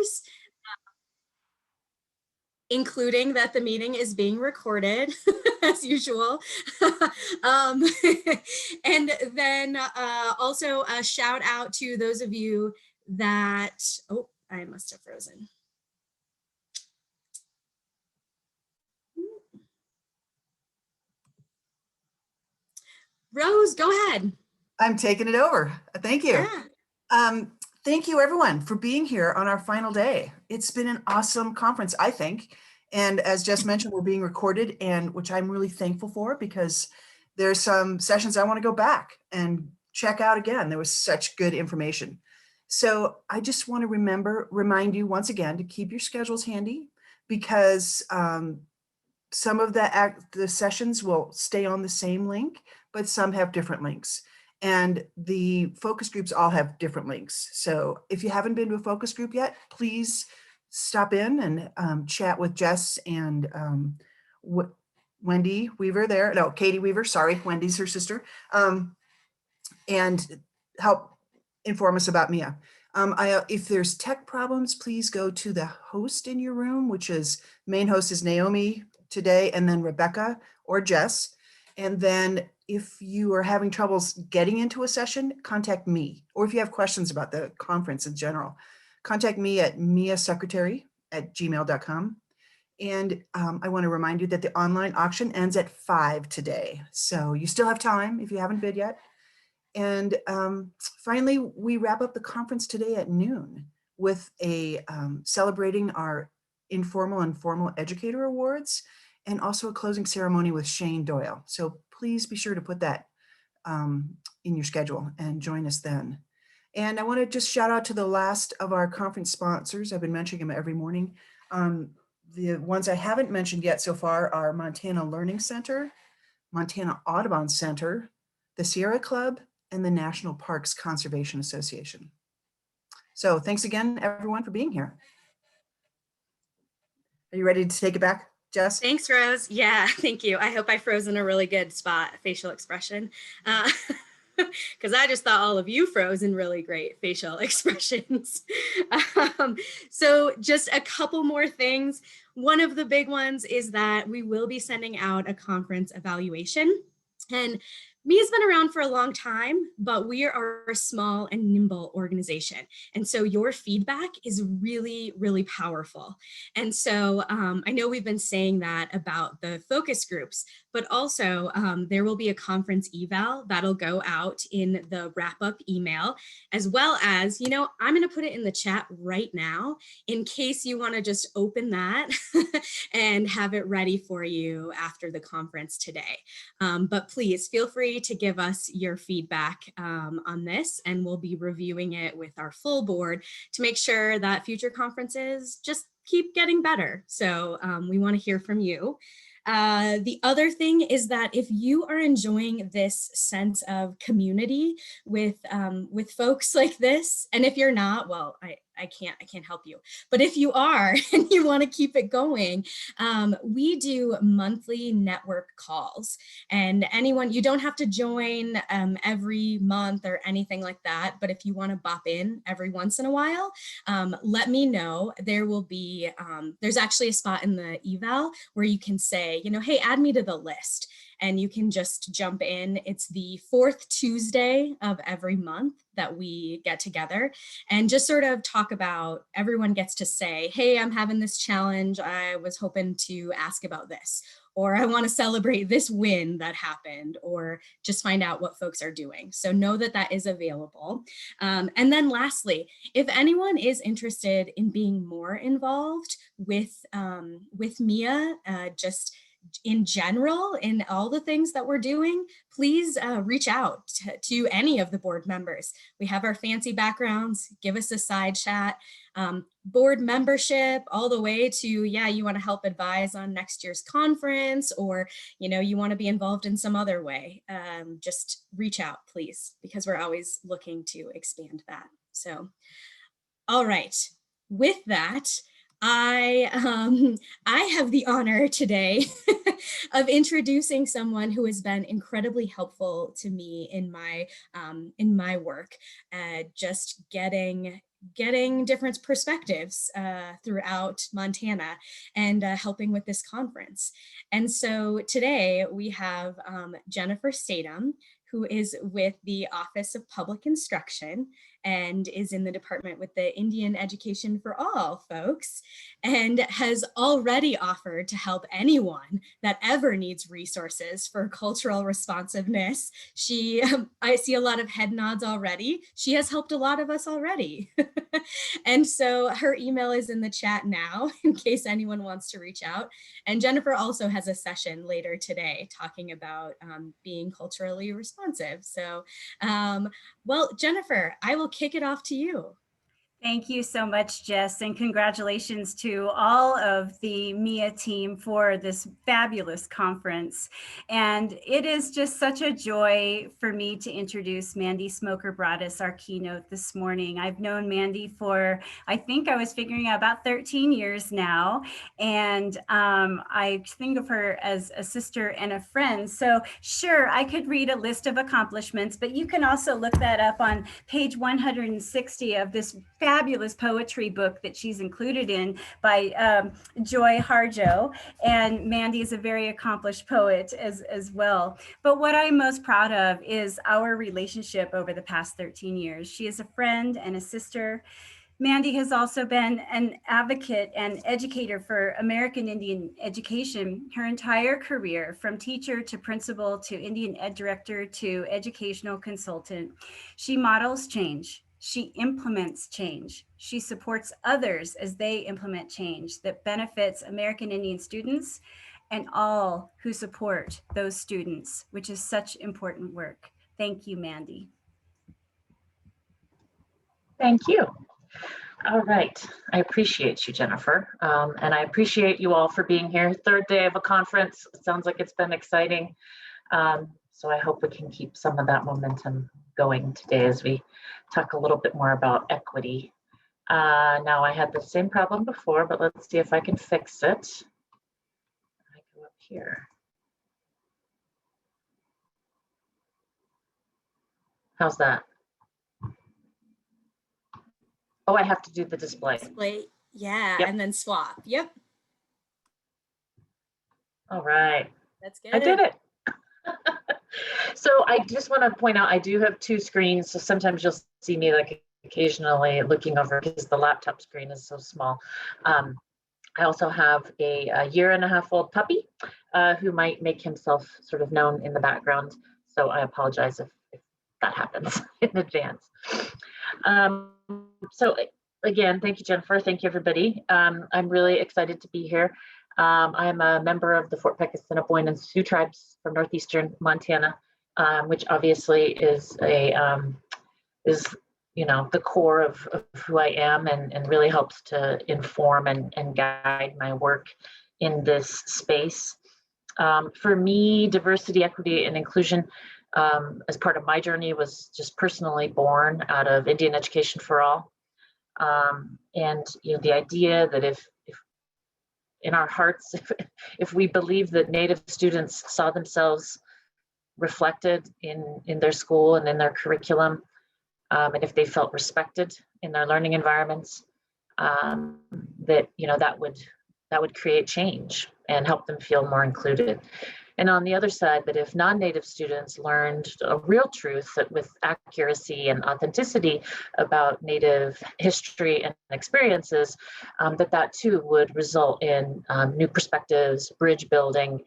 members, including that the meeting is being recorded as usual. And then also a shout out to those of you that, oh, I must have frozen. Rose, go ahead. I'm taking it over. Thank you. Yeah. Thank you everyone for being here on our final day. It's been an awesome conference, I think. And as Jess mentioned, we're being recorded, and which I'm really thankful for, because there's some sessions I want to go back and check out again. There was such good information. So I just want to remind you once again to keep your schedules handy, because some of the sessions will stay on the same link, but some have different links. And the focus groups all have different links. So if you haven't been to a focus group yet, please stop in and chat with Jess and Wendy Weaver there. No, Katie Weaver, sorry, Wendy's her sister. And help inform us about Mia. If there's tech problems, please go to the host in your room, which is, main host is Naomi today, and then Rebecca or Jess. And then if you are having troubles getting into a session, contact me. Or if you have questions about the conference in general, contact me at miasecretary@gmail.com. And I want to remind you that the online auction ends at 5 today. So you still have time if you haven't bid yet. And finally, we wrap up the conference today at noon with a celebrating our informal and formal educator awards, and also a closing ceremony with Shane Doyle. So please be sure to put that in your schedule and join us then. And I want to just shout out to the last of our conference sponsors. I've been mentioning them every morning. The ones I haven't mentioned yet so far are Montana Learning Center, Montana Audubon Center, the Sierra Club, and the National Parks Conservation Association. So thanks again, everyone, for being here. Are you ready to take it back, Jess? Thanks, Rose. Yeah, thank you. I hope I froze in a really good spot, facial expression. Because I just thought all of you froze in really great facial expressions. So just a couple more things. One of the big ones is that we will be sending out a conference evaluation. And Mia's been around for a long time, but we are a small and nimble organization. And so your feedback is really, really powerful. And so I know we've been saying that about the focus groups, but also there will be a conference eval that'll go out in the wrap-up email, as well as, you know, I'm going to put it in the chat right now in case you want to just open that and have it ready for you after the conference today. But please feel free to give us your feedback on this, and we'll be reviewing it with our full board to make sure that future conferences just keep getting better. So we want to hear from you. The other thing is that if you are enjoying this sense of community with folks like this, and if you're not, well, I can't help you. But if you are and you want to keep it going, we do monthly network calls, and anyone, you don't have to join every month or anything like that. But if you want to bop in every once in a while, let me know. There will be, there's actually a spot in the eval where you can say, you know, hey, add me to the list. And you can just jump in. It's the 4th Tuesday of every month that we get together and just sort of talk about, everyone gets to say, hey, I'm having this challenge. I was hoping to ask about this, or I want to celebrate this win that happened, or just find out what folks are doing. So know that that is available. And then lastly, if anyone is interested in being more involved with Mia, just in general, in all the things that we're doing, please reach out to any of the board members. We have our fancy backgrounds. Give us a side chat. Board membership, all the way to, yeah, you want to help advise on next year's conference, or, you know, you want to be involved in some other way. Just reach out, please, because we're always looking to expand that. So, all right. With that, I have the honor today of introducing someone who has been incredibly helpful to me in my work, just getting different perspectives throughout Montana and helping with this conference. And so today we have Jennifer Statham, who is with the Office of Public Instruction and is in the department with the Indian Education for All folks, and has already offered to help anyone that ever needs resources for cultural responsiveness. I see a lot of head nods already. She has helped a lot of us already. And so her email is in the chat now in case anyone wants to reach out. And Jennifer also has a session later today talking about being culturally responsive. So, well, Jennifer, I will kick it off to you. Thank you so much, Jess, and congratulations to all of the MIA team for this fabulous conference. And it is just such a joy for me to introduce Mandy Smoker Broaddus, our keynote this morning. I've known Mandy for, I think I was figuring out about 13 years now, and I think of her as a sister and a friend. So sure, I could read a list of accomplishments, but you can also look that up on page 160 of this fabulous poetry book that she's included in by Joy Harjo. And Mandy is a very accomplished poet as well. But what I'm most proud of is our relationship over the past 13 years. She is a friend and a sister. Mandy has also been an advocate and educator for American Indian education her entire career, from teacher to principal to Indian Ed director to educational consultant. She models change. She implements change. She supports others as they implement change that benefits American Indian students and all who support those students, which is such important work. Thank you, Mandy. Thank you. All right, I appreciate you, Jennifer. And I appreciate you all for being here. Third day of a conference. It sounds like it's been exciting. So I hope we can keep some of that momentum going today as we talk a little bit more about equity. Now I had the same problem before, but let's see if I can fix it. I go up here. How's that? Oh, I have to do the display. Yeah, yep. And then swap. Yep. All right. That's good. I did it. So I just want to point out, I do have two screens. So sometimes you'll see me like occasionally looking over because the laptop screen is so small. I also have a 1.5-year-old puppy who might make himself sort of known in the background. So I apologize if that happens in advance. So again, thank you, Jennifer. Thank you, everybody. I'm really excited to be here. I'm a member of the Fort Peck, Assiniboine and Sioux tribes from northeastern Montana, which obviously is the core of who I am and really helps to inform and guide my work in this space. For me, diversity, equity, and inclusion as part of my journey was just personally born out of Indian Education for All. And the idea that if in our hearts, if we believe that Native students saw themselves reflected in their school and in their curriculum, and if they felt respected in their learning environments, that would create change and help them feel more included. And on the other side, that if non-Native students learned a real truth that with accuracy and authenticity about Native history and experiences, that too would result in new perspectives, bridge building,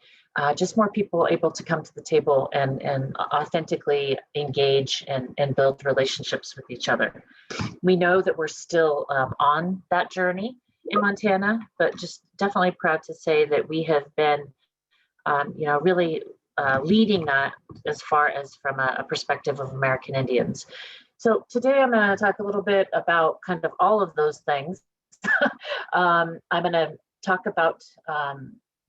just more people able to come to the table and authentically engage and build relationships with each other. We know that we're still on that journey in Montana, but just definitely proud to say that we have been really leading that as far as from a perspective of American Indians. So today I'm going to talk a little bit about kind of all of those things. I'm going to talk about,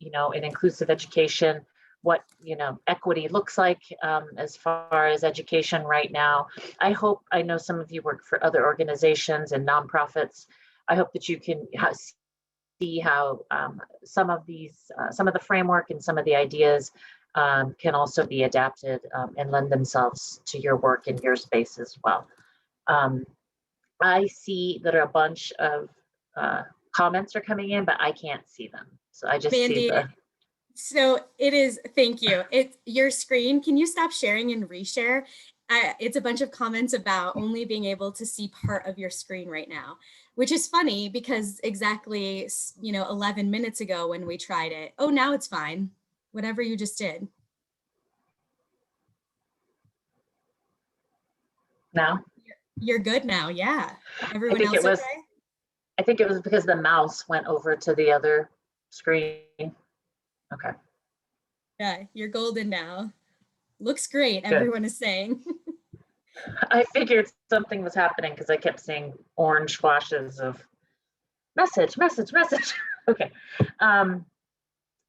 in inclusive education, what, equity looks like as far as education right now. I know some of you work for other organizations and nonprofits. I hope that you can see how some of the framework and some of the ideas can also be adapted and lend themselves to your work in your space as well. I see that a bunch of comments are coming in, but I can't see them. So I just Mandy, see the. So it is, thank you. It's your screen. Can you stop sharing and reshare? It's a bunch of comments about only being able to see part of your screen right now, which is funny because exactly, 11 minutes ago when we tried it, oh, now it's fine. Whatever you just did. Now? You're good now. Yeah. Everyone else okay? I think it was because the mouse went over to the other screen. Okay. Yeah, you're golden now. Looks great, Good. Everyone is saying. I figured something was happening because I kept seeing orange flashes of message. Okay.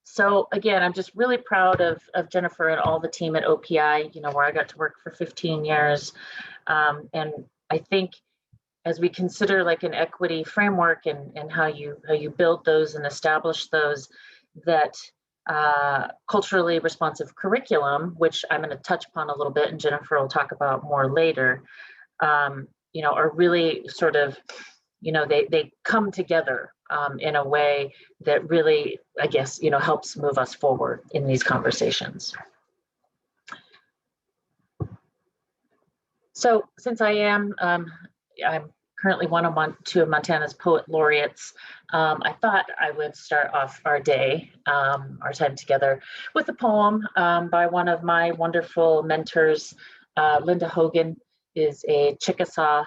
So again, I'm just really proud of Jennifer and all the team at OPI, where I got to work for 15 years. And I think as we consider like an equity framework and how you build those and establish those, that culturally responsive curriculum, which I'm going to touch upon a little bit and Jennifer will talk about more later, are really sort of, they come together in a way that really, I guess, helps move us forward in these conversations. So since I'm currently two of Montana's poet laureates, I thought I would start off our day, our time together, with a poem by one of my wonderful mentors. Linda Hogan is a Chickasaw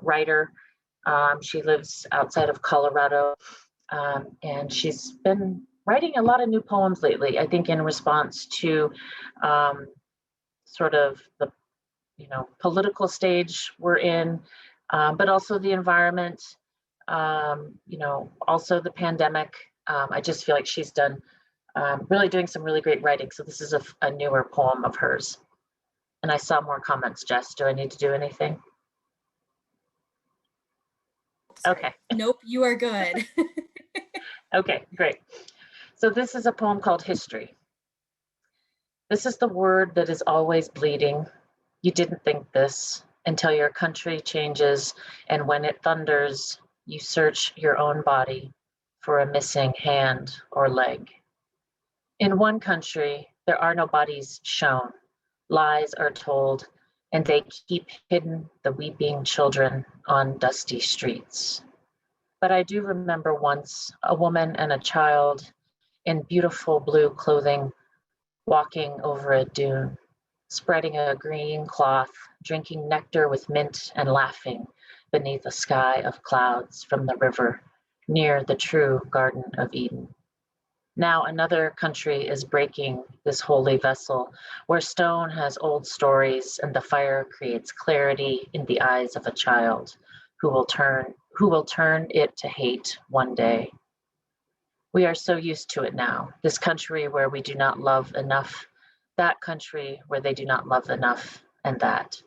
writer. She lives outside of Colorado, and she's been writing a lot of new poems lately, I think in response to sort of the political stage we're in, but also the environment, also the pandemic. I just feel like she's done really doing some really great writing. So this is a newer poem of hers. And I saw more comments, Jess. Do I need to do anything? Sorry. Okay. Nope, you are good. Okay, great. So this is a poem called History. This is the word that is always bleeding. You didn't think this until your country changes, and when it thunders, you search your own body for a missing hand or leg. In one country, there are no bodies shown. Lies are told, and they keep hidden the weeping children on dusty streets. But I do remember once a woman and a child in beautiful blue clothing walking over a dune, spreading a green cloth, drinking nectar with mint and laughing beneath a sky of clouds from the river near the true Garden of Eden. Now another country is breaking this holy vessel where stone has old stories and the fire creates clarity in the eyes of a child who will turn it to hate one day. We are so used to it now, this country where we do not love enough, that country where they do not love enough, and that.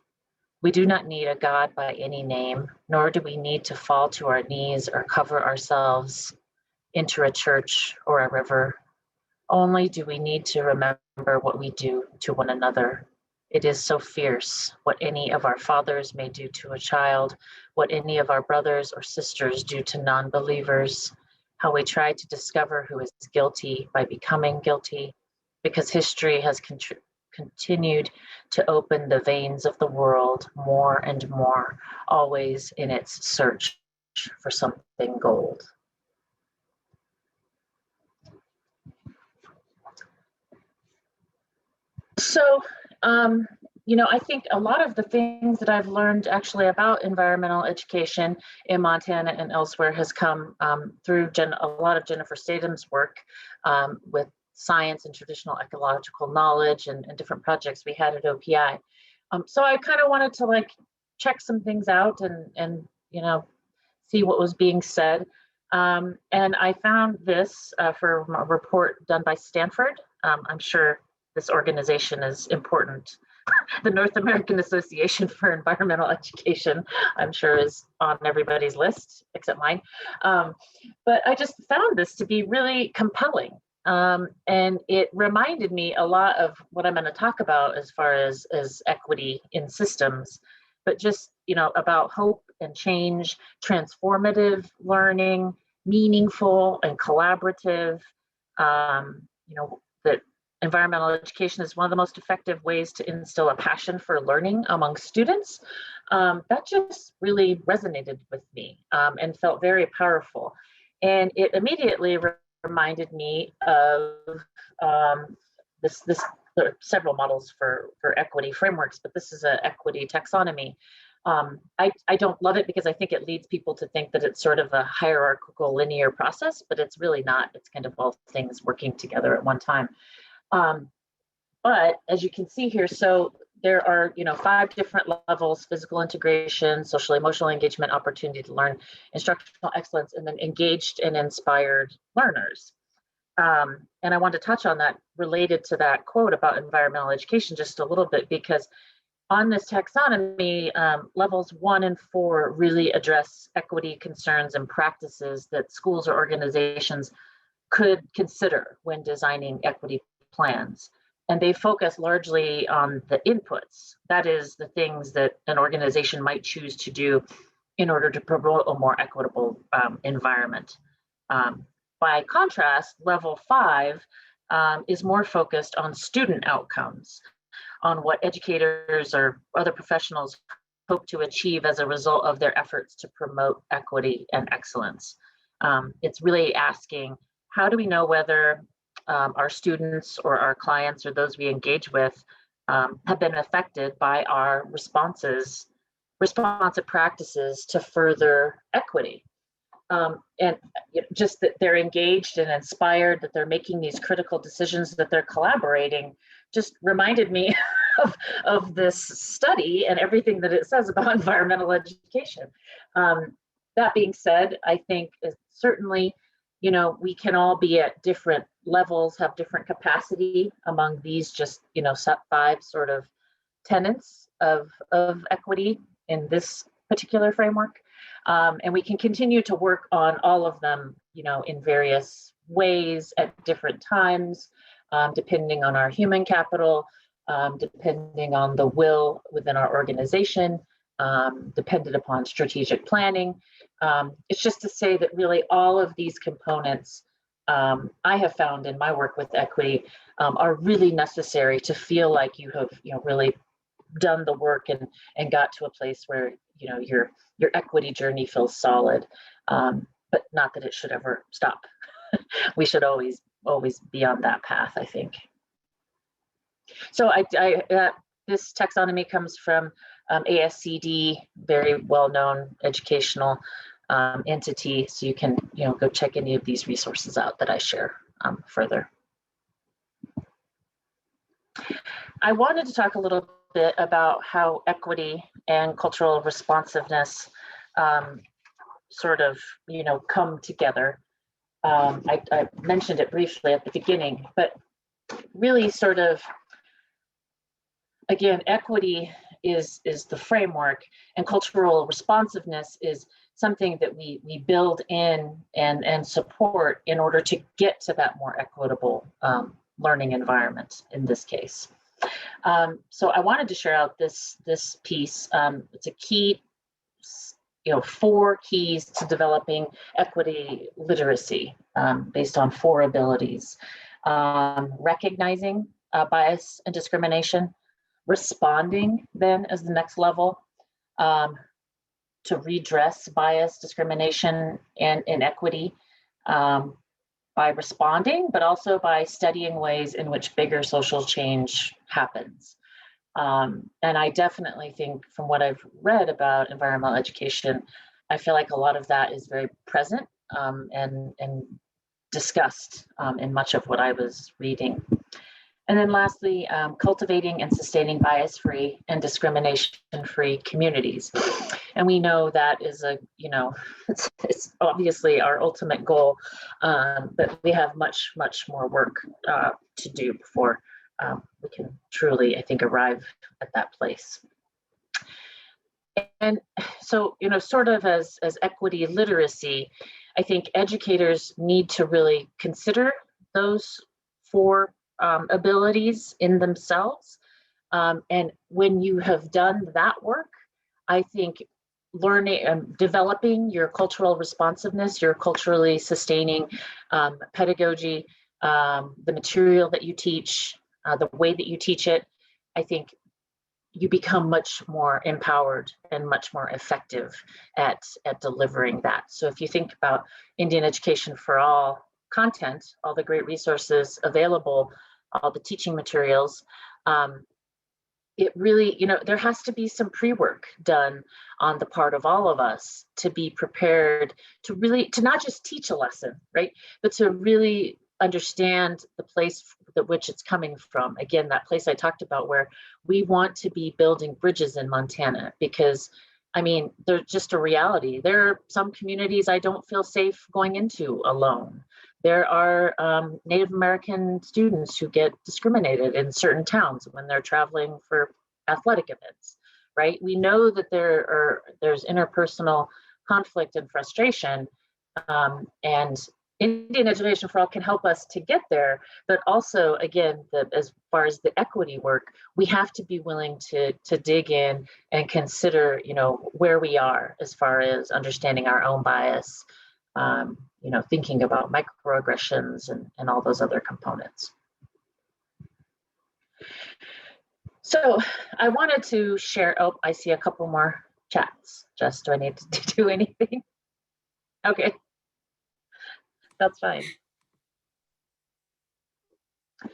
We do not need a God by any name, nor do we need to fall to our knees or cover ourselves, enter a church or a river. Only do we need to remember what we do to one another. It is so fierce, what any of our fathers may do to a child, what any of our brothers or sisters do to non-believers, how we try to discover who is guilty by becoming guilty, because history has continued to open the veins of the world more and more, always in its search for something gold. So, I think a lot of the things that I've learned actually about environmental education in Montana and elsewhere has come through a lot of Jennifer Stathem's work with science and traditional ecological knowledge and different projects we had at OPI. So I kind of wanted to check some things out and see what was being said. And I found this for a report done by Stanford. I'm sure this organization is important the North American Association for Environmental Education, I'm sure is on everybody's list except mine. But I just found this to be really compelling. And it reminded me a lot of what I'm going to talk about as far as equity in systems, but just, about hope and change, transformative learning, meaningful and collaborative, that environmental education is one of the most effective ways to instill a passion for learning among students. That just really resonated with me and felt very powerful. And it immediately reminded me of there are several models for equity frameworks, but this is an equity taxonomy. I don't love it because I think it leads people to think that it's sort of a hierarchical linear process, but it's really not. It's kind of all things working together at one time. But as you can see here, so there are 5 different levels: physical integration, social emotional engagement, opportunity to learn, instructional excellence, and then engaged and inspired learners. And I want to touch on that related to that quote about environmental education just a little bit, because on this taxonomy, levels 1 and 4 really address equity concerns and practices that schools or organizations could consider when designing equity plans. And they focus largely on the inputs, that is, the things that an organization might choose to do in order to promote a more equitable environment. By contrast, level 5 is more focused on student outcomes, on what educators or other professionals hope to achieve as a result of their efforts to promote equity and excellence. It's really asking, how do we know whether our students or our clients or those we engage with have been affected by our responsive practices to further equity? And just that they're engaged and inspired, that they're making these critical decisions, that they're collaborating, just reminded me of this study and everything that it says about environmental education. That being said, I think certainly, we can all be at different levels, have different capacity among these just, 5 sort of tenets of equity in this particular framework. And we can continue to work on all of them, in various ways at different times, depending on our human capital, depending on the will within our organization, dependent upon strategic planning. It's just to say that really all of these components I have found in my work with equity are really necessary to feel like you have really done the work and got to a place where your equity journey feels solid, but not that it should ever stop. We should always be on that path, I think. So this taxonomy comes from ASCD, very well-known educational entity. So you can go check any of these resources out that I share further. I wanted to talk a little bit about how equity and cultural responsiveness sort of come together. I mentioned it briefly at the beginning, but really sort of, again, equity is the framework, and cultural responsiveness is something that we build in and support in order to get to that more equitable learning environment in this case. So I wanted to share out this piece. It's a key, 4 keys to developing equity literacy based on 4 abilities: recognizing bias and discrimination, responding then as the next level to redress bias, discrimination, and inequity by responding, but also by studying ways in which bigger social change happens. And I definitely think, from what I've read about environmental education, I feel like a lot of that is very present and discussed in much of what I was reading. And then lastly, cultivating and sustaining bias-free and discrimination-free communities. And we know that is it's obviously our ultimate goal, but we have much more work to do before we can truly, I think, arrive at that place. And so, sort of as equity literacy, I think educators need to really consider those 4 abilities in themselves. And when you have done that work, I think learning and developing your cultural responsiveness, your culturally sustaining pedagogy, the material that you teach, the way that you teach it, I think you become much more empowered and much more effective at delivering that. So if you think about Indian Education for All content, all the great resources available, all the teaching materials, it really, there has to be some pre-work done on the part of all of us to be prepared to not just teach a lesson, right? But to really understand the place that which it's coming from. Again, that place I talked about where we want to be building bridges in Montana, because they're just a reality. There are some communities I don't feel safe going into alone. There are Native American students who get discriminated in certain towns when they're traveling for athletic events, right? We know that there's interpersonal conflict and frustration, and Indian Education for All can help us to get there, but also, again, as far as the equity work, we have to be willing to dig in and consider, where we are as far as understanding our own bias, thinking about microaggressions and all those other components. So I wanted to share, I see a couple more chats. Jess, do I need to do anything? Okay. That's fine.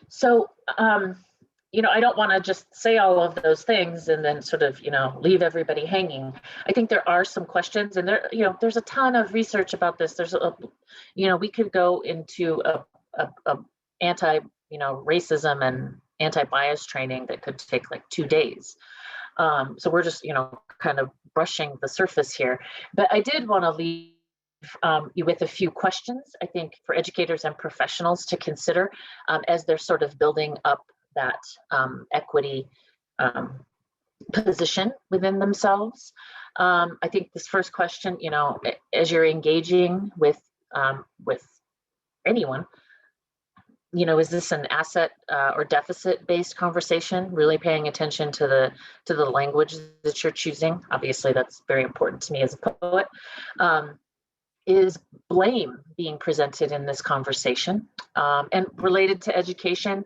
So, I don't want to just say all of those things and then sort of, leave everybody hanging. I think there are some questions, and there's a ton of research about this. There's we could go into a anti, racism and anti-bias training that could take like 2 days. So we're just, kind of brushing the surface here. But I did want to leave you with a few questions, I think, for educators and professionals to consider as they're sort of building up that equity position within themselves. I think this first question, as you're engaging with anyone, is this an asset or deficit-based conversation? Really paying attention to the language that you're choosing. Obviously, that's very important to me as a poet. Is blame being presented in this conversation? And related to education,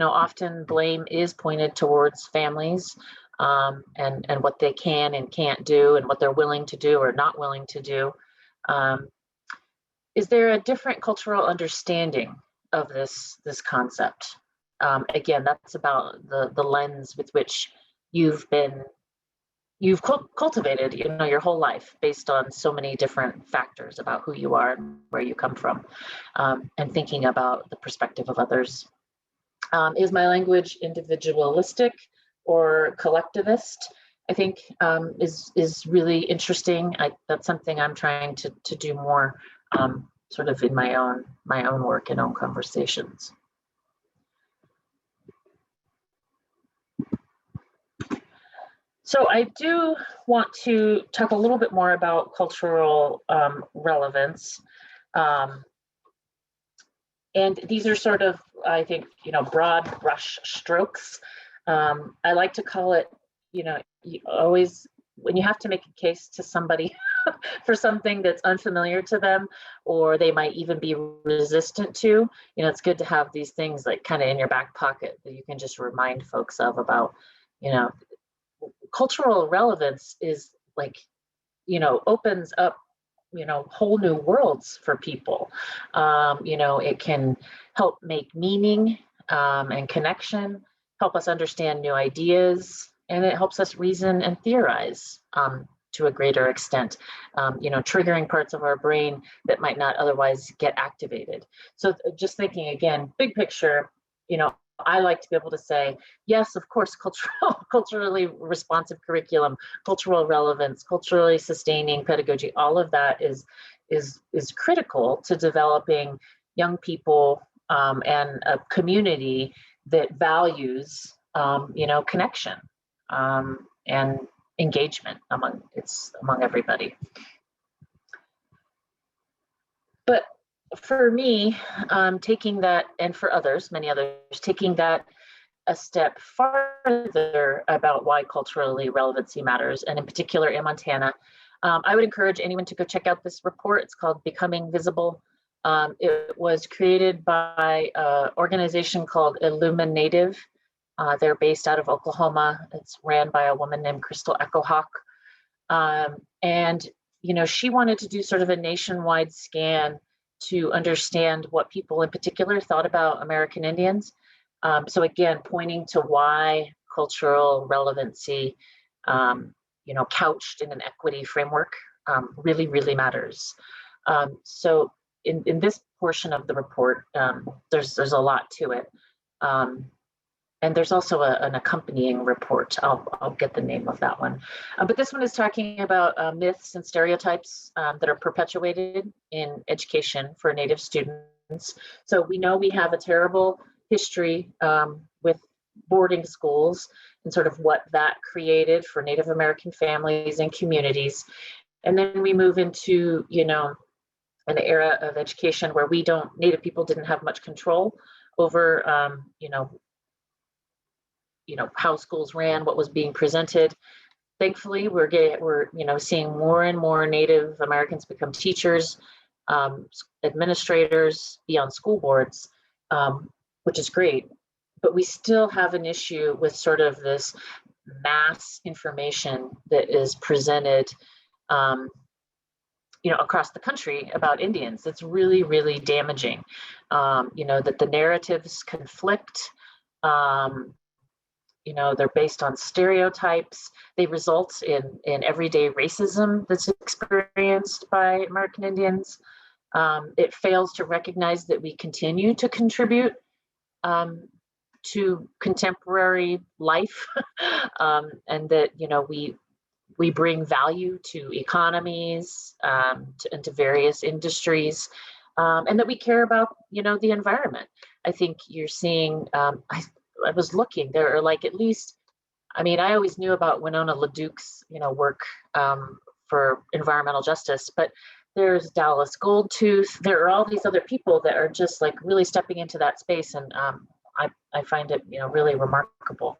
often blame is pointed towards families and what they can and can't do and what they're willing to do or not willing to do. Is there a different cultural understanding of this concept? Again, that's about the lens with which you've cultivated, your whole life based on so many different factors about who you are and where you come from, and thinking about the perspective of others. Is my language individualistic or collectivist? I think is really interesting. That's something I'm trying to do more, sort of in my own work and own conversations. So I do want to talk a little bit more about cultural relevance. And these are sort of, I think, broad brush strokes. I like to call it, you always, when you have to make a case to somebody for something that's unfamiliar to them, or they might even be resistant to, it's good to have these things like kind of in your back pocket that you can just remind folks of about, cultural relevance is like, opens up, whole new worlds for people. It can help make meaning and connection, help us understand new ideas, and it helps us reason and theorize to a greater extent, triggering parts of our brain that might not otherwise get activated. So just thinking again, big picture, I like to be able to say, yes, of course, culturally responsive curriculum, cultural relevance, culturally sustaining pedagogy, all of that is critical to developing young people and a community that values, connection and engagement among everybody. But for me, taking that, and for others, many others, taking that a step farther about why culturally relevancy matters, and in particular in Montana, I would encourage anyone to go check out this report. It's called Becoming Visible. It was created by an organization called Illuminative. They're based out of Oklahoma. It's ran by a woman named Crystal Echohawk. And, she wanted to do sort of a nationwide scan to understand what people in particular thought about American Indians. So again, pointing to why cultural relevancy, couched in an equity framework, really, really matters. So in this portion of the report, there's a lot to it. And there's also an accompanying report. I'll get the name of that one. But this one is talking about myths and stereotypes that are perpetuated in education for Native students. So we know we have a terrible history with boarding schools and sort of what that created for Native American families and communities. And then we move into, an era of education where Native people didn't have much control over, how schools ran, what was being presented. Thankfully, we're seeing more and more Native Americans become teachers, administrators, be on school boards, which is great. But we still have an issue with sort of this mass information that is presented, across the country about Indians. It's really, really damaging. That the narratives conflict. They're based on stereotypes. They result in everyday racism that's experienced by American Indians. It fails to recognize that we continue to contribute to contemporary life, and that we bring value to economies and to various industries, and that we care about the environment. I think you're seeing. I was looking. There are like at least. I always knew about Winona LaDuke's work for environmental justice, but there's Dallas Goldtooth. There are all these other people that are just like really stepping into that space, and I find it really remarkable.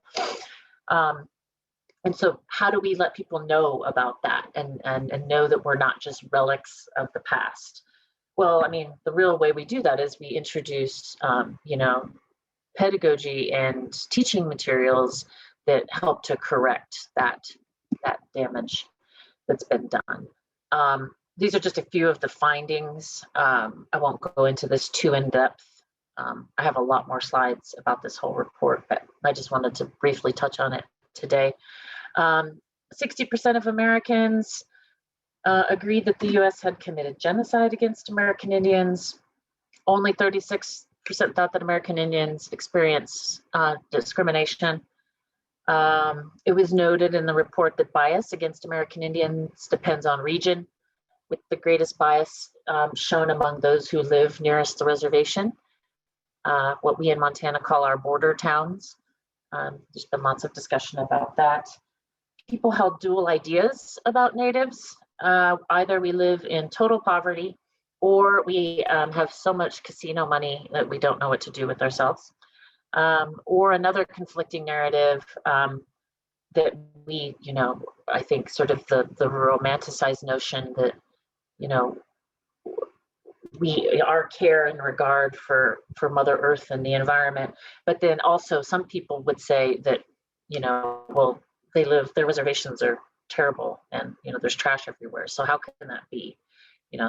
And so how do we let people know about that and know that we're not just relics of the past? Well, the real way we do that is we introduce, pedagogy and teaching materials that help to correct that damage that's been done. These are just a few of the findings. I won't go into this too in depth. I have a lot more slides about this whole report, but I just wanted to briefly touch on it today. 60% of Americans agreed that the U.S. had committed genocide against American Indians. Only 36% thought that American Indians experience discrimination. It was noted in the report that bias against American Indians depends on region, with the greatest bias shown among those who live nearest the reservation, what we in Montana call our border towns. There's been lots of discussion about that. People held dual ideas about Natives. Either we live in total poverty, or we have so much casino money that we don't know what to do with ourselves. Or another conflicting narrative that we, I think sort of the romanticized notion that, our care and regard for Mother Earth and the environment. But then also some people would say that, well, their reservations are terrible and, there's trash everywhere. So how can that be?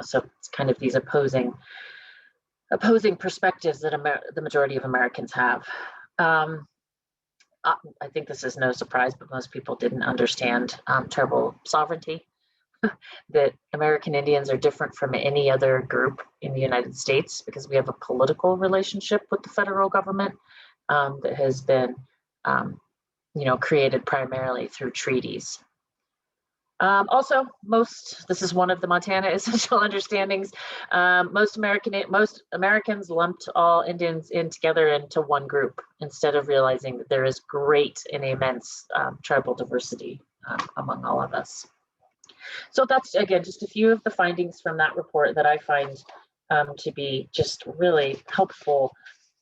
So it's kind of these opposing perspectives that the majority of Americans have. I think this is no surprise, but most people didn't understand tribal sovereignty, that American Indians are different from any other group in the United States because we have a political relationship with the federal government that has been, created primarily through treaties. Also, this is one of the Montana essential understandings. Most Americans lumped all Indians in together into one group instead of realizing that there is great and immense tribal diversity among all of us. So that's, again, just a few of the findings from that report that I find to be just really helpful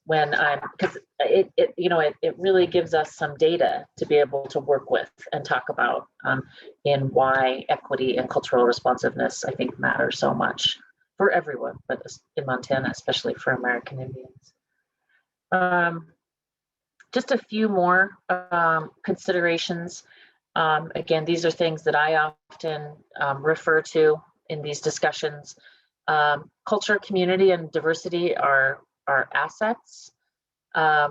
when because it really gives us some data to be able to work with and talk about in why equity and cultural responsiveness, I think, matter so much for everyone, but in Montana, especially for American Indians. Just a few more considerations. Again, these are things that I often refer to in these discussions. Culture, community, and diversity are assets.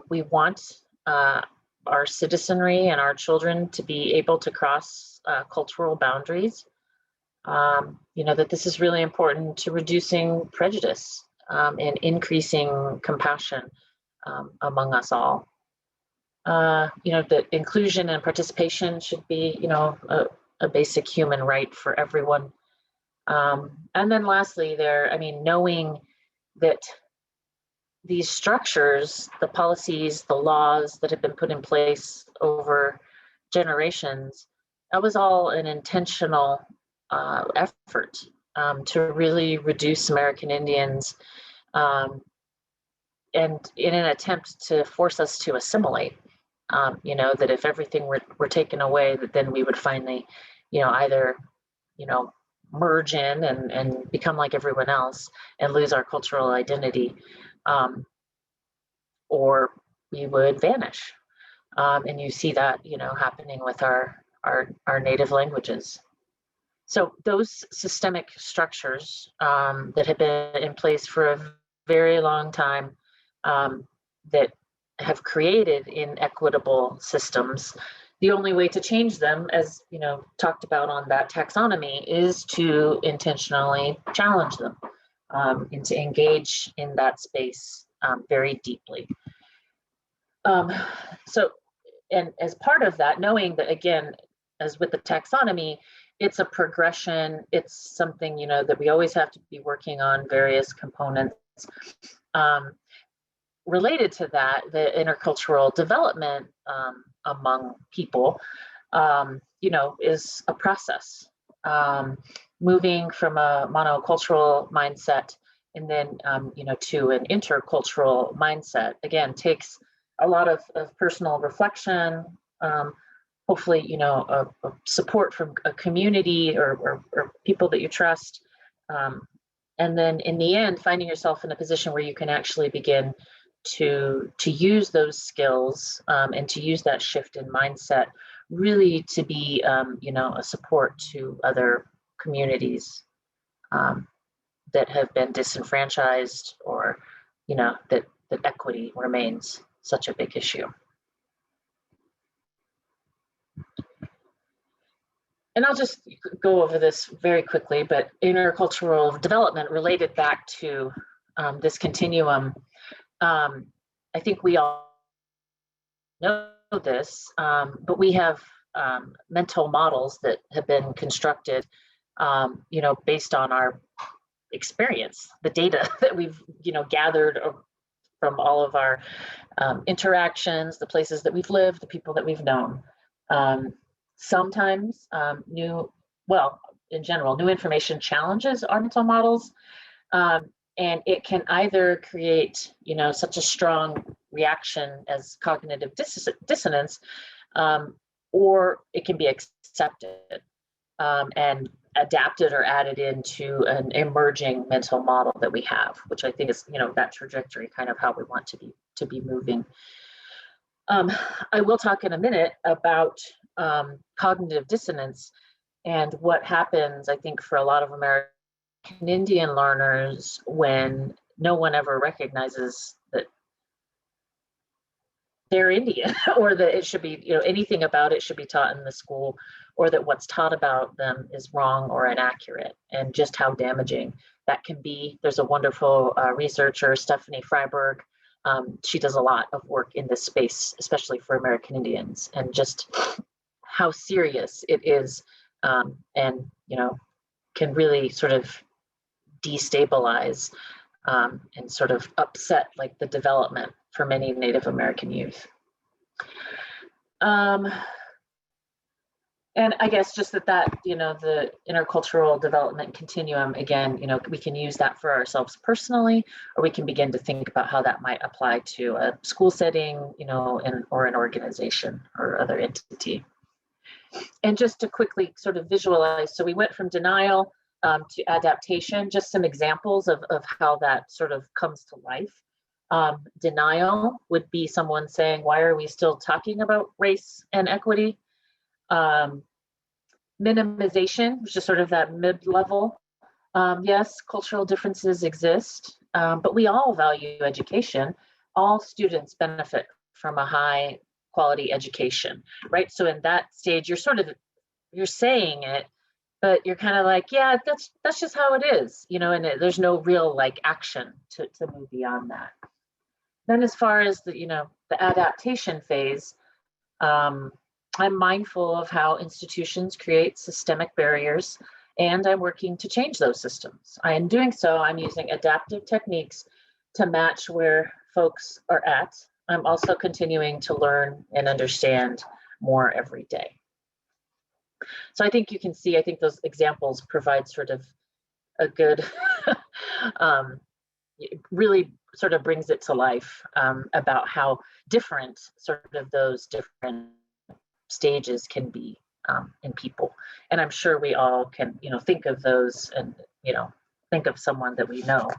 We want our citizenry and our children to be able to cross cultural boundaries. That this is really important to reducing prejudice and increasing compassion among us all. That inclusion and participation should be, a basic human right for everyone. And then lastly, knowing that these structures, the policies, the laws that have been put in place over generations, that was all an intentional effort to really reduce American Indians and in an attempt to force us to assimilate. That if everything were taken away, that then we would finally, either, merge in and become like everyone else and lose our cultural identity, or we would vanish. And you see that, happening with our native languages. So those systemic structures that have been in place for a very long time, that have created inequitable systems, the only way to change them, as talked about on that taxonomy, is to intentionally challenge them and to engage in that space very deeply. And as part of that, knowing that, again, as with the taxonomy, it's a progression, it's something, that we always have to be working on various components. Related to that, the intercultural development among people, is a process. Moving from a monocultural mindset and then, to an intercultural mindset, again, takes a lot of personal reflection, hopefully, a support from a community or people that you trust. And then in the end, finding yourself in a position where you can actually begin to use those skills and to use that shift in mindset really to be, a support to other communities that have been disenfranchised, or, that equity remains such a big issue. And I'll just go over this very quickly, but intercultural development related back to this continuum. I think we all know this, but we have mental models that have been constructed, based on our experience, the data that we've, gathered from all of our interactions, the places that we've lived, the people that we've known. Sometimes in general, new information challenges our mental models. And it can either create, such a strong reaction as cognitive dissonance, or it can be accepted and adapted or added into an emerging mental model that we have, which I think is, that trajectory, kind of how we want to be moving. I will talk in a minute about cognitive dissonance and what happens, I think, for a lot of American Indian learners when no one ever recognizes that they're Indian, or that it should be, anything about it should be taught in the school, or that what's taught about them is wrong or inaccurate, and just how damaging that can be. There's a wonderful researcher, Stephanie Freiburg. She does a lot of work in this space, especially for American Indians, and just how serious it is and, can really sort of destabilize and sort of upset like the development for many Native American youth. And I guess just that, the intercultural development continuum, again, we can use that for ourselves personally, or we can begin to think about how that might apply to a school setting, or an organization or other entity. And just to quickly sort of visualize, so we went from denial to adaptation, just some examples of how that sort of comes to life. Denial would be someone saying, why are we still talking about race and equity? Minimization, which is sort of that mid-level. Yes, cultural differences exist, but we all value education. All students benefit from a high quality education, right? So in that stage, you're saying it, but you're kind of like, yeah, that's just how it is, and there's no real like action to move beyond that. Then as far as the adaptation phase, I'm mindful of how institutions create systemic barriers, and I'm working to change those systems. In doing so, I'm using adaptive techniques to match where folks are at. I'm also continuing to learn and understand more every day. So I think you can see, I think those examples provide sort of a good, really sort of brings it to life about how different sort of those different stages can be in people. And I'm sure we all can, think of those and, think of someone that we know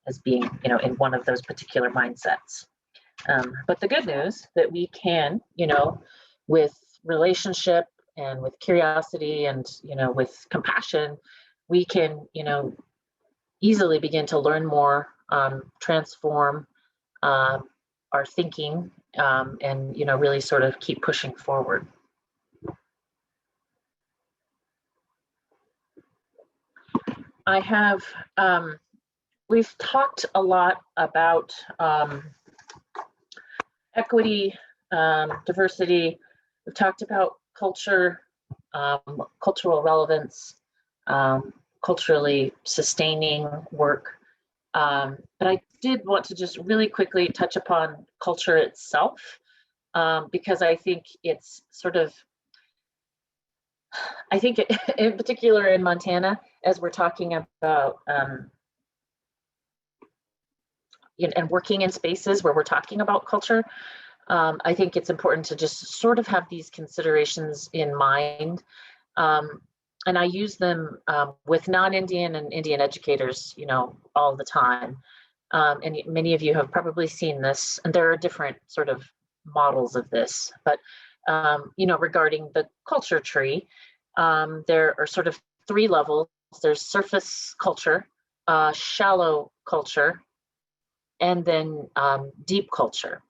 as being, in one of those particular mindsets. But the good news that we can, with relationship and with curiosity and, with compassion, we can, easily begin to learn more, transform our thinking, and really sort of keep pushing forward. I have, we've talked a lot about equity, diversity. We've talked about culture, cultural relevance, culturally sustaining work. But I did want to just really quickly touch upon culture itself, because I think it's sort of, I think in particular in Montana, as we're talking about and working in spaces where we're talking about culture, I think it's important to just sort of have these considerations in mind. And I use them with non-Indian and Indian educators, all the time. And many of you have probably seen this, and there are different sort of models of this. But, regarding the culture tree, there are sort of 3 levels. There's surface culture, shallow culture, and then deep culture.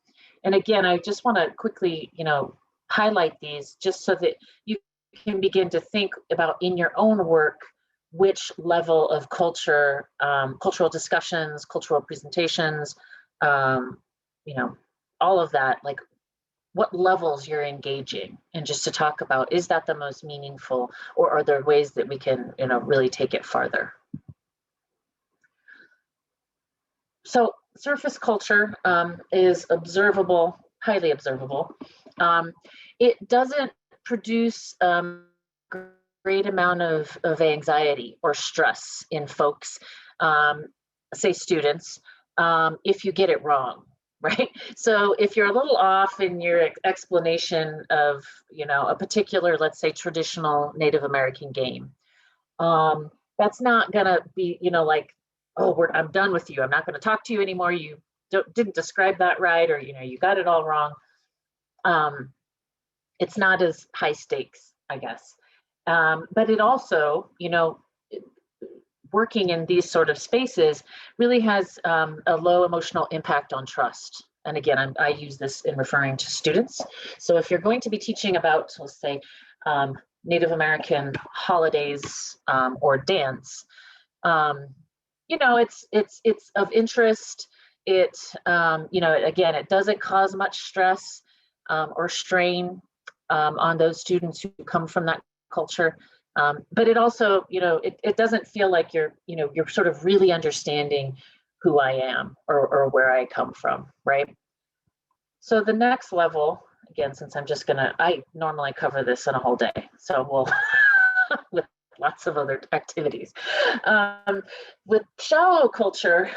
And again, I just want to quickly, highlight these just so that you can begin to think about in your own work which level of culture, cultural discussions, cultural presentations, all of that, like what levels you're engaging, and just to talk about, is that the most meaningful, or are there ways that we can, really take it farther? So surface culture is observable, highly observable. It doesn't produce great amount of anxiety or stress in folks, say students, if you get it wrong, right? So if you're a little off in your explanation of, a particular, let's say, traditional Native American game, that's not gonna be, like, oh, I'm done with you. I'm not gonna talk to you anymore. You didn't describe that right, or, you got it all wrong. It's not as high stakes, I guess. But it also, working in these sort of spaces really has a low emotional impact on trust. And again, I use this in referring to students. So if you're going to be teaching about, let's say, Native American holidays or dance, it's of interest. It, again, it doesn't cause much stress or strain on those students who come from that culture. But it also, it doesn't feel like you're sort of really understanding who I am or where I come from, right? So the next level, again, since I normally cover this in a whole day, so we'll, with lots of other activities. With shallow culture,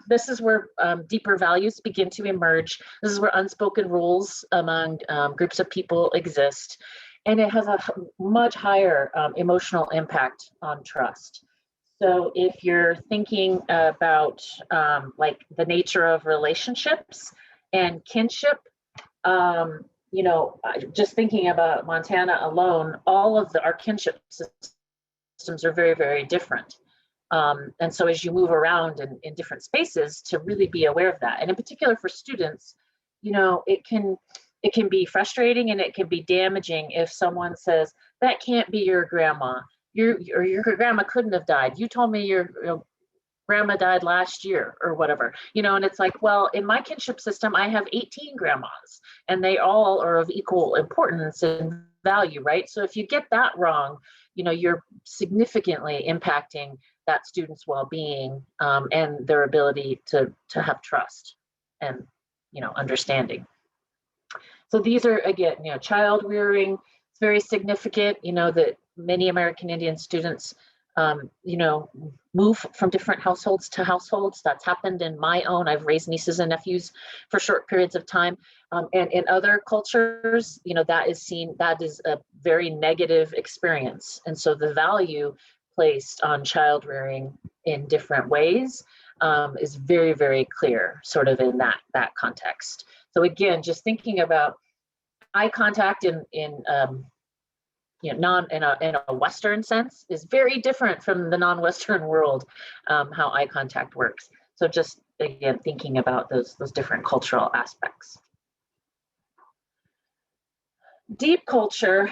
this is where deeper values begin to emerge. This is where unspoken rules among groups of people exist. And it has a much higher emotional impact on trust. So if you're thinking about like the nature of relationships and kinship, just thinking about Montana alone, all of our kinship systems are very, very different. And so as you move around in different spaces, to really be aware of that. And in particular for students, it can be frustrating and it can be damaging if someone says, that can't be your grandma. Your grandma couldn't have died. You told me your grandma died last year or whatever, and it's like, well, in my kinship system, I have 18 grandmas and they all are of equal importance and value, right? So if you get that wrong, you're significantly impacting that student's well-being and their ability to have trust and, understanding. So these are, again, child rearing. It's very significant, that many American Indian students, move from different households to households. That's happened in my own. I've raised nieces and nephews for short periods of time. And in other cultures, that is a very negative experience. And so the value placed on child rearing in different ways is very, very clear, sort of in that context. So again, just thinking about eye contact in a Western sense is very different from the non-Western world, how eye contact works. So just, again, thinking about those different cultural aspects. Deep culture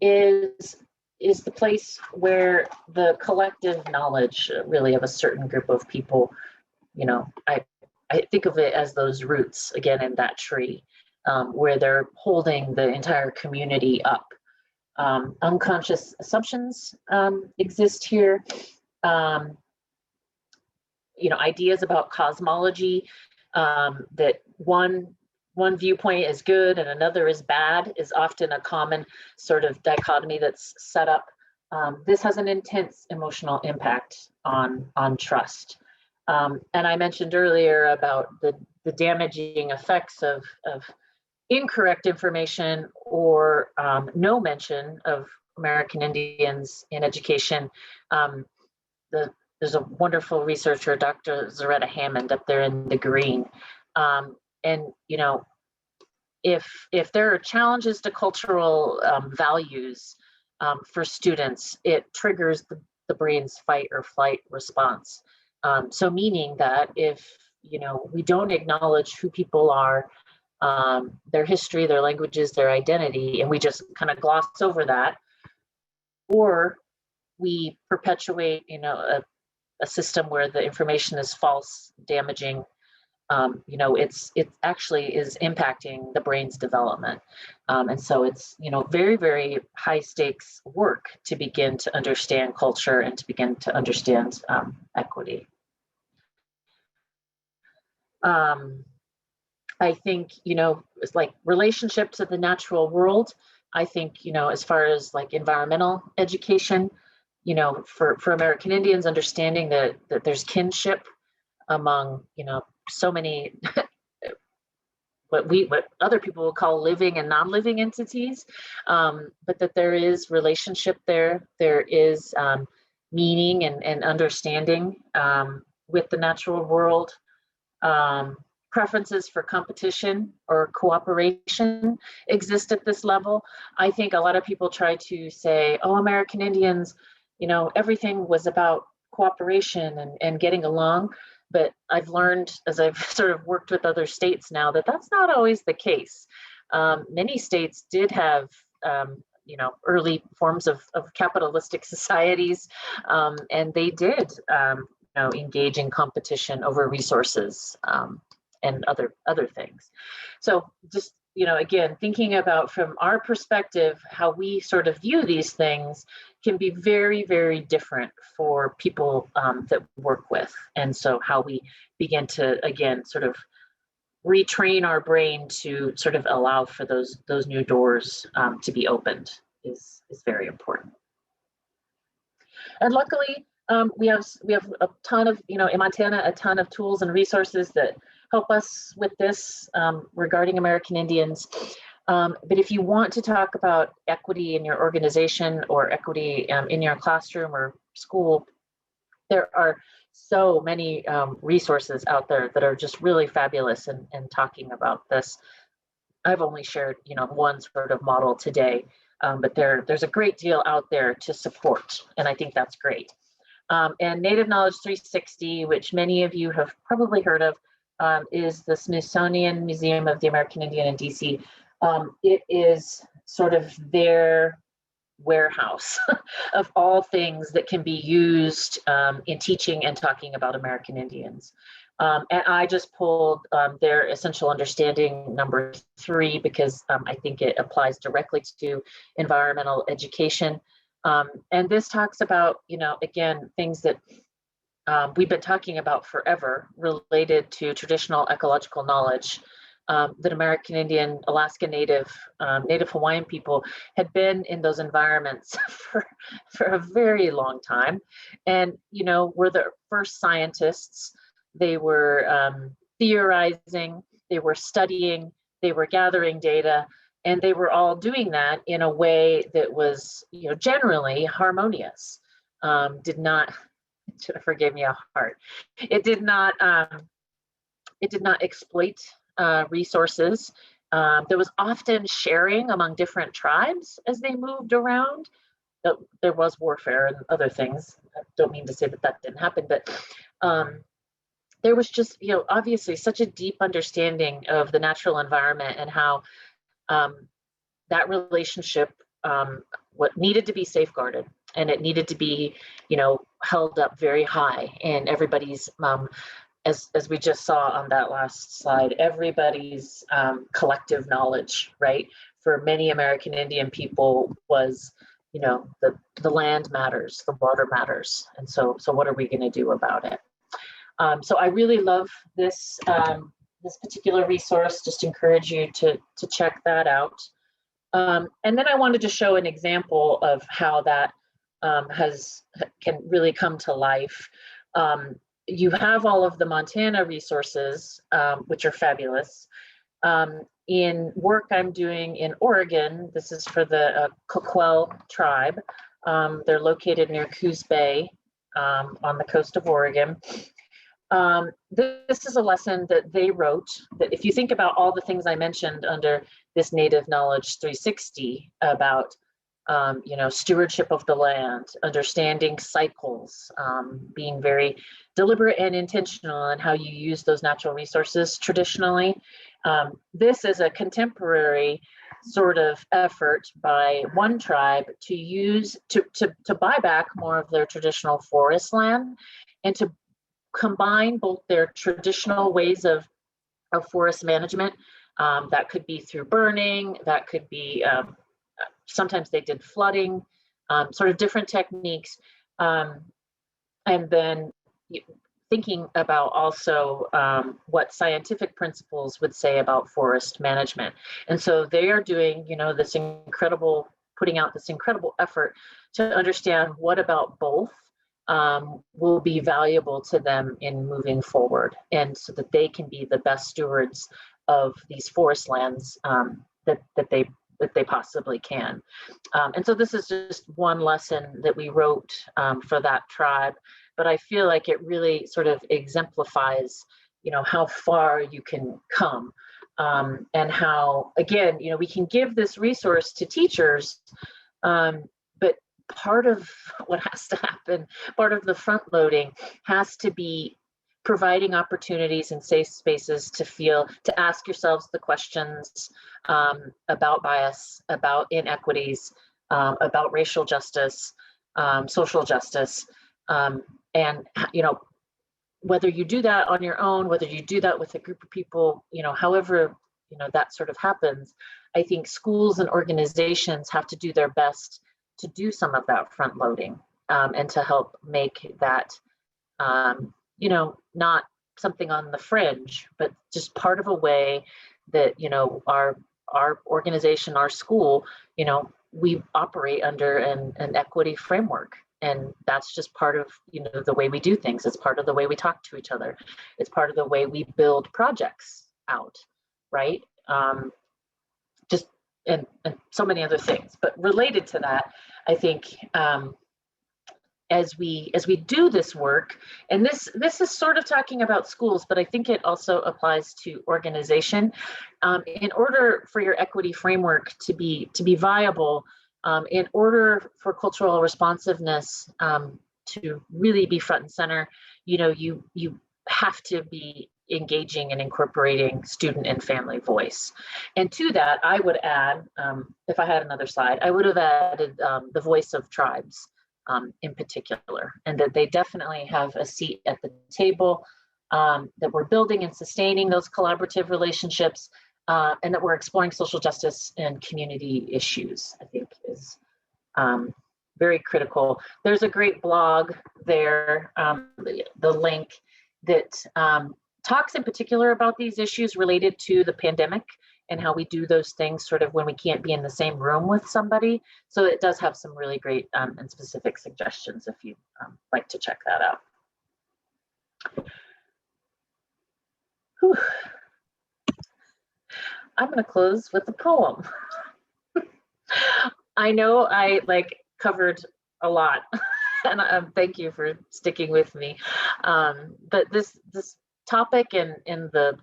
is the place where the collective knowledge really of a certain group of people, I think of it as those roots, again, in that tree, where they're holding the entire community up. Unconscious assumptions exist here. Ideas about cosmology, that one viewpoint is good and another is bad, is often a common sort of dichotomy that's set up. This has an intense emotional impact on trust. And I mentioned earlier about the damaging effects of incorrect information or no mention of American Indians in education. There's a wonderful researcher, Dr. Zaretta Hammond, up there in the green. And if there are challenges to cultural values for students, it triggers the brain's fight or flight response. So meaning that if we don't acknowledge who people are, their history, their languages, their identity, and we just kind of gloss over that, or we perpetuate, a system where the information is false, damaging, it actually is impacting the brain's development. And so it's, very, very high stakes work to begin to understand culture and to begin to understand equity. I think, it's like relationship to the natural world. I think, as far as like environmental education, for American Indians, understanding that there's kinship among, so many, what other people will call living and non-living entities, but that there is relationship there is meaning and understanding with the natural world. Preferences for competition or cooperation exist at this level. I think a lot of people try to say, oh, American Indians, everything was about cooperation and getting along. But I've learned, as I've sort of worked with other states now, that that's not always the case. Many states did have, early forms of capitalistic societies, and they did, engage in competition over resources and other things. So just again, thinking about from our perspective, how we sort of view these things can be very, very different for people that we work with. And so how we begin to, again, sort of retrain our brain to sort of allow for those new doors to be opened is very important. And luckily, we have a ton of, in Montana, a ton of tools and resources that help us with this regarding American Indians. But if you want to talk about equity in your organization or equity in your classroom or school, there are so many resources out there that are just really fabulous in talking about this. I've only shared, one sort of model today, but there's a great deal out there to support, and I think that's great. And Native Knowledge 360, which many of you have probably heard of, is the Smithsonian Museum of the American Indian in DC. It is sort of their warehouse of all things that can be used in teaching and talking about American Indians. And I just pulled their Essential Understanding number 3 because I think it applies directly to environmental education. And this talks about, again, things that we've been talking about forever related to traditional ecological knowledge that American Indian, Alaska Native, Native Hawaiian people had been in those environments for a very long time. And, were the first scientists. They were theorizing, they were studying, they were gathering data, and they were all doing that in a way that was, generally harmonious. Did not, forgive me a heart. It did not exploit resources. There was often sharing among different tribes as they moved around. There was warfare and other things. I don't mean to say that didn't happen, but there was just, obviously such a deep understanding of the natural environment and how that relationship what needed to be safeguarded, and it needed to be, held up very high in everybody's, as we just saw on that last slide, everybody's collective knowledge, right? For many American Indian people was, the land matters, the water matters, and so what are we going to do about it? So I really love this this particular resource. Just encourage you to check that out. And then I wanted to show an example of how that can really come to life. You have all of the Montana resources, which are fabulous. In work I'm doing in Oregon, this is for the Coquel tribe. They're located near Coos Bay on the coast of Oregon. This is a lesson that they wrote, that if you think about all the things I mentioned under this Native Knowledge 360 about, stewardship of the land, understanding cycles, being very deliberate and intentional in how you use those natural resources traditionally. This is a contemporary sort of effort by one tribe to use, to buy back more of their traditional forest land and to combine both their traditional ways of forest management. That could be through burning, that could be, sometimes they did flooding, sort of different techniques. And then thinking about also what scientific principles would say about forest management. And so they are doing, this incredible, putting out this incredible effort to understand what about both will be valuable to them in moving forward, and so that they can be the best stewards of these forest lands that they possibly can. And so this is just one lesson that we wrote for that tribe, but I feel like it really sort of exemplifies, how far you can come, and how, again, we can give this resource to teachers, but part of what has to happen, part of the front loading has to be providing opportunities and safe spaces to ask yourselves the questions about bias, about inequities, about racial justice, social justice, and whether you do that on your own, whether you do that with a group of people, however that sort of happens, I think schools and organizations have to do their best to do some of that front loading, and to help make that, not something on the fringe, but just part of a way that, our organization, our school, we operate under an equity framework. And that's just part of, the way we do things. It's part of the way we talk to each other. It's part of the way we build projects out, right? Just and so many other things. But related to that, I think as we do this work, and this is sort of talking about schools, but I think it also applies to organization. In order for your equity framework to be viable, in order for cultural responsiveness to really be front and center, you have to be engaging and incorporating student and family voice. And to that, I would add, if I had another slide, I would have added the voice of tribes in particular, and that they definitely have a seat at the table, that we're building and sustaining those collaborative relationships, and that we're exploring social justice and community issues, I think is very critical. There's a great blog there, the link that talks in particular about these issues related to the pandemic and how we do those things sort of when we can't be in the same room with somebody. So it does have some really great and specific suggestions if you'd like to check that out. Whew. I'm going to close with a poem. I know I covered a lot, and thank you for sticking with me. But this topic and the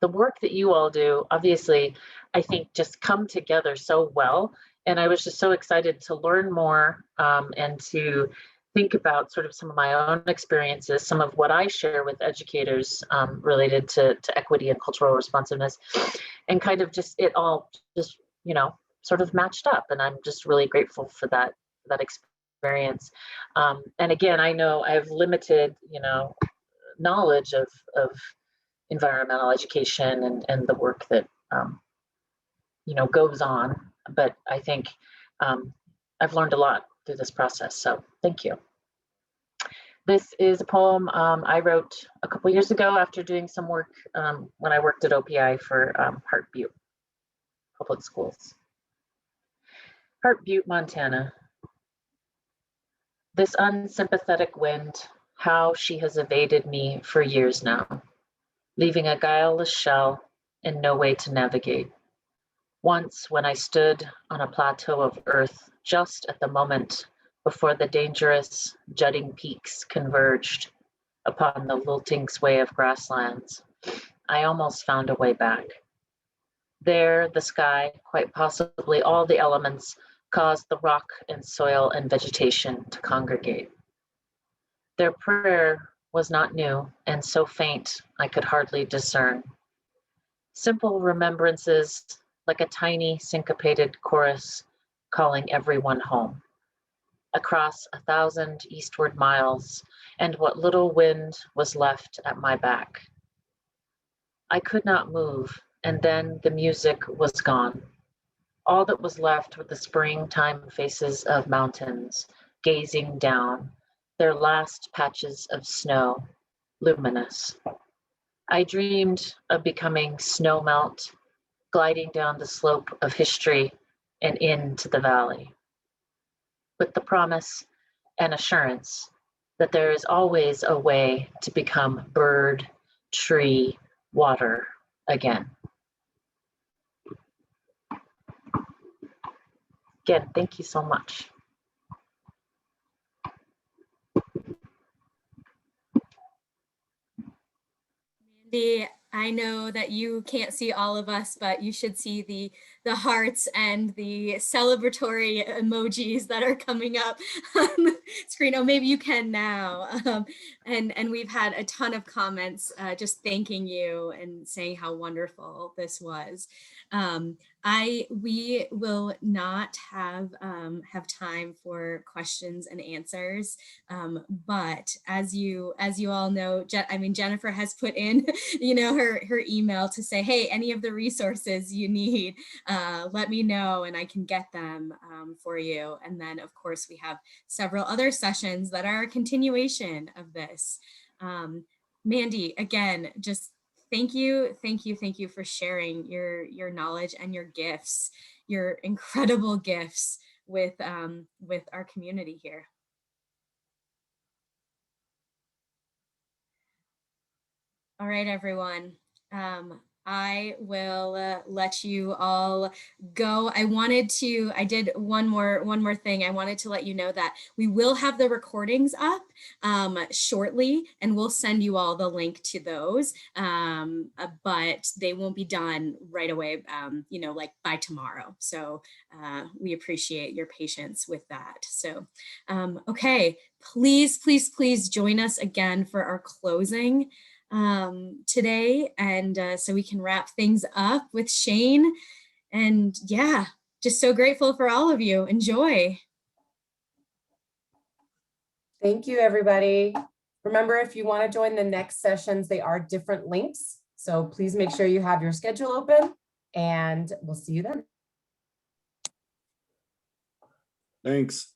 work that you all do, obviously, I think just come together so well. And I was just so excited to learn more and to think about sort of some of my own experiences, some of what I share with educators related to equity and cultural responsiveness, and kind of just it all just, sort of matched up. And I'm just really grateful for that experience. And again, I know I have limited, knowledge of environmental education and the work that, goes on. But I think I've learned a lot through this process. So thank you. This is a poem I wrote a couple years ago after doing some work when I worked at OPI for Heart Butte Public Schools. Heart Butte, Montana. This unsympathetic wind, how she has evaded me for years now, leaving a guileless shell and no way to navigate. Once, when I stood on a plateau of earth, just at the moment before the dangerous jutting peaks converged upon the lilting sway of grasslands, I almost found a way back. There, the sky, quite possibly all the elements, caused the rock and soil and vegetation to congregate. Their prayer was not new and so faint I could hardly discern. Simple remembrances, like a tiny syncopated chorus calling everyone home. Across 1,000 eastward miles and what little wind was left at my back. I could not move, and then the music was gone. All that was left were the springtime faces of mountains, gazing down, their last patches of snow, luminous. I dreamed of becoming snow melt, gliding down the slope of history and into the valley, with the promise and assurance that there is always a way to become bird, tree, water again. Again, thank you so much. Mandy, I know that you can't see all of us, but you should see the hearts and the celebratory emojis that are coming up on the screen. Oh, maybe you can now. And we've had a ton of comments just thanking you and saying how wonderful this was. We will not have time for questions and answers, but as you all know, Jennifer has put in, her email to say, hey, any of the resources you need, let me know and I can get them for you. And then of course we have several other sessions that are a continuation of this. Mandy, again, just thank you for sharing your knowledge and your gifts, your incredible gifts with our community here. All right, everyone. I will let you all go. I did one more thing. I wanted to let you know that we will have the recordings up shortly, and we'll send you all the link to those, but they won't be done right away, like by tomorrow. So we appreciate your patience with that. So, okay, please join us again for our closing today, and so we can wrap things up with Shane. And yeah, just so grateful for all of you. Enjoy. Thank you, everybody. Remember, if you want to join the next sessions, they are different links. So please make sure you have your schedule open, and we'll see you then. Thanks.